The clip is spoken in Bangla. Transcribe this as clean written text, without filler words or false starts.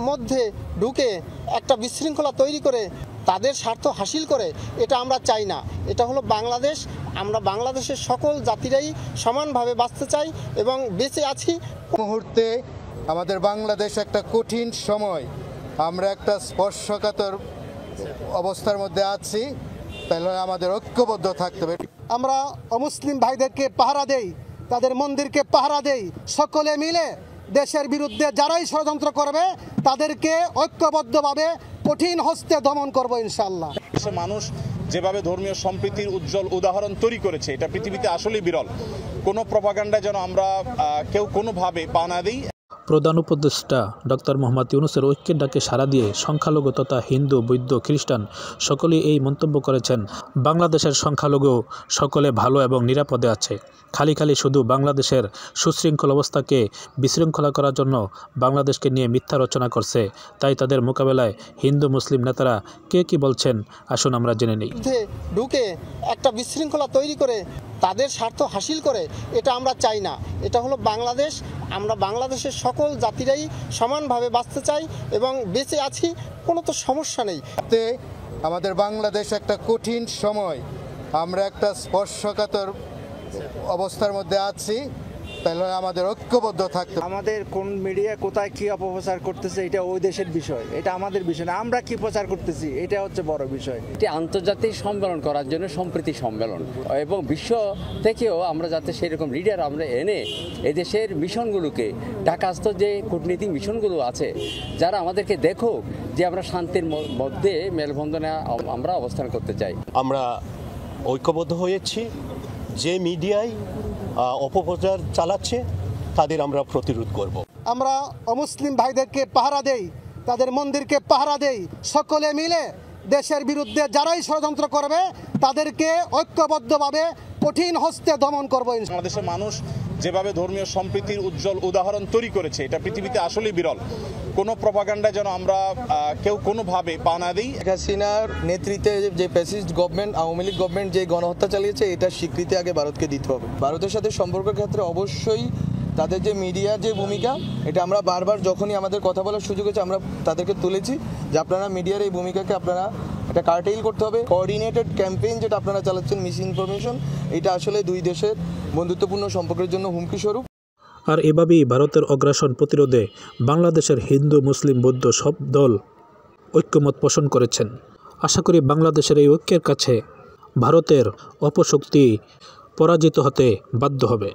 মধ্যে ঢুকে একটা বিশৃঙ্খলা তৈরি করে তাদের স্বার্থ হাসিল করে, এটা আমরা চাই না। এটা হলো বাংলাদেশ। আমরা বাংলাদেশের সকল জাতিরাই সমানভাবে বাঁচতে চাই এবং বেঁচে আছি। মুহূর্তে আমাদের বাংলাদেশ একটা কঠিন সময়, আমরা একটা স্পর্শকাতর অবস্থার মধ্যে আছি, তাহলে আমাদের ঐক্যবদ্ধ থাকতে হবে। আমরা অমুসলিম ভাইদেরকে পাহারা দেই, তাদের মন্দিরকে পাহারা দেই, সকলে মিলে দেশের বিরুদ্ধে যারাই ষড়যন্ত্র করবে তাদেরকে ঐক্যবদ্ধভাবে কঠিন হস্তে দমন করব ইনশাআল্লাহ। মানুষ যেভাবে ধর্মীয় সম্প্রীতির উজ্জ্বল উদাহরণ তৈরি করেছে, এটা পৃথিবীতে আসলেই বিরল। কোনো প্রপাগান্ডায় যেন আমরা কেউ কোনোভাবে পা না দিই। প্রধান উপদেষ্টা ডক্টর মোহাম্মদ ইউনূসের ঐক্যের ডাকে সাড়া দিয়ে সংখ্যালঘু তথা হিন্দু, বৌদ্ধ, খ্রিস্টান সকলেই এই মন্তব্য করেছেন। বাংলাদেশের সংখ্যালঘু সকলে ভালো এবং নিরাপদে আছে। খালি শুধু বাংলাদেশের সুশৃঙ্খল অবস্থাকে বিশৃঙ্খলা করার জন্য বাংলাদেশকে নিয়ে মিথ্যা রচনা করছে। তাই তাদের মোকাবেলায় হিন্দু মুসলিম নেতারা কে কি বলছেন আসুন আমরা জেনে নিই। ঢুকে একটা বিশৃঙ্খলা তৈরি করে তাদের স্বার্থ হাসিল করে, এটা আমরা চাই না। এটা হলো বাংলাদেশ। আমরা বাংলাদেশের সকল জাতিরাই সমানভাবে বাঁচতে চাই এবং বেঁচে আছি, কোনো তো সমস্যা নেই। আমাদের বাংলাদেশ একটা কঠিন সময়, আমরা একটা স্পর্শকাতর অবস্থার মধ্যে আছি, তাহলে আমাদের ঐক্যবদ্ধ থাকতে। আমাদের কোন মিডিয়া কোথায় কি অপপ্রচার করতেছে এটা ওই দেশের বিষয়, এটা আমাদের বিষয় না। আমরা কি প্রচার করতেছি এটা হচ্ছে বড় বিষয়। এটি আন্তর্জাতিক সম্মেলন করার জন্য সম্প্রীতি সম্মেলন, এবং বিশ্ব থেকেও আমরা যাতে সেরকম লিডার আমরা এনে এদেশের মিশনগুলোকে, ঢাকাস্থ যে কূটনীতিক মিশনগুলো আছে, যারা আমাদেরকে দেখুক যে আমরা শান্তির মধ্যে মেলবন্ধনে আমরা অবস্থান করতে চাই। আমরা ঐক্যবদ্ধ হয়েছি। যে মিডিয়ায় অপপ্রচার চালাচ্ছে তাদের আমরা প্রতিরোধ করব। আমরা অমুসলিম ভাইদেরকে পাহারা দেই, তাদের মন্দিরকে পাহারা দেই, সকলে মিলে দেশের বিরুদ্ধে যারাই ষড়যন্ত্র করবে তাদেরকে ঐক্যবদ্ধভাবে কঠিন হস্তে দমন করব। বাংলাদেশের মানুষ যেভাবে ধর্মীয় সম্প্রীতির উজ্জ্বল উদাহরণ তৈরি করেছে, এটা পৃথিবীতে আসলেই বিরল। কোনো প্রপাগান্ডায় যেন আমরা কেউ কোনোভাবে পা না দিই। শেখ হাসিনার নেতৃত্বে যে fascist government, Awami League government যে গণহত্যা চালিয়েছে, এটার স্বীকৃতি আগে ভারতকে দিতে হবে। ভারতের সাথে সম্পর্কের ক্ষেত্রে অবশ্যই তাদের যে মিডিয়ার যে ভূমিকা, এটা আমরা বারবার যখনই আমাদের কথা বলার সুযোগ হয়েছে আমরা তাদেরকে তুলেছি যে আপনারা মিডিয়ার এই ভূমিকাকে আপনারা একটা কার্টেইল করতে হবে। কোঅর্ডিনেটেড ক্যাম্পেইন যেটা আপনারা চালাচ্ছেন, মিস ইনফরমেশন, এটা আসলে দুই দেশের বন্ধুত্বপূর্ণ সম্পর্কের জন্য হুমকি স্বরূপ। আর এভাবেই ভারতের অগ্রাসন প্রতিরোধে বাংলাদেশের হিন্দু, মুসলিম, বৌদ্ধ সব দল ঐক্যমত পোষণ করেছেন। আশা করি বাংলাদেশের এই ঐক্যের কাছে ভারতের অপশক্তি পরাজিত হতে বাধ্য হবে।